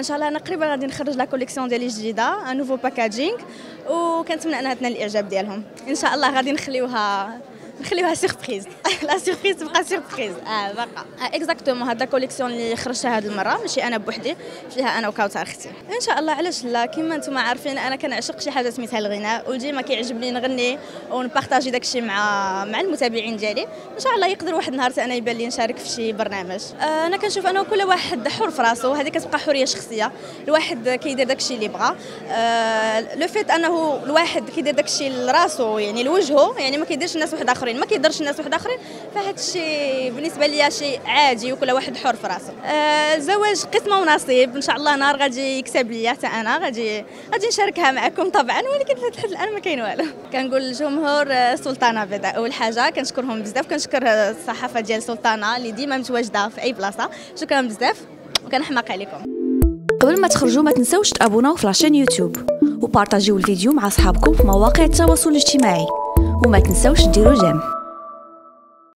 ان شاء الله انا قريبا غادي نخرج لا كوليكسيون ديالي جديده نوفو باكاجينغ، وكنتمنى انها تنال الاعجاب ديالهم ان شاء الله. غادي نخليوها سيربريز لا سيربريز تبقى سيربريز. باقا اكزاكتومون هاد لا كوليكسيون اللي خرجتها هاد المره ماشي انا بوحدي، فيها انا وكوثر اختي ان شاء الله. علاش لا؟ كما نتوما عارفين انا كنعشق شي حاجه سميتها الغناء، وديما كيعجبني نغني ونبارطاجي داكشي مع المتابعين ديالي. ان شاء الله يقدر واحد النهار انا يبان لي نشارك في شي برنامج. انا كنشوف انه كل واحد حر في راسو، هذه كتبقى حريه شخصيه، الواحد كيدير داكشي اللي بغا. لو فيت انه الواحد كيدير داكشي لراسو يعني لوجهه، يعني ما كيديرش الناس واحد اخرين، ما كيديرش الناس واحد اخرين، فهاد الشيء بالنسبه ليا شيء عادي وكل واحد حر في راسه. الزواج قسمه ونصيب، ان شاء الله نهار غادي يكسب ليا حتى انا غادي نشاركها معكم طبعا، ولكن لحد الان ما كاين والو. كنقول للجمهور سلطانه بيضاء اول حاجه كنشكرهم بزاف، كنشكر الصحافه ديال سلطانه اللي ديما متواجده في اي بلاصه، شكرا بزاف وكنحماق عليكم. قبل ما تخرجوا ما تنسوش تابوناو في لاشين يوتيوب وبارطاجيو الفيديو مع اصحابكم في مواقع التواصل الاجتماعي، وما تنسوش ديروا جيم.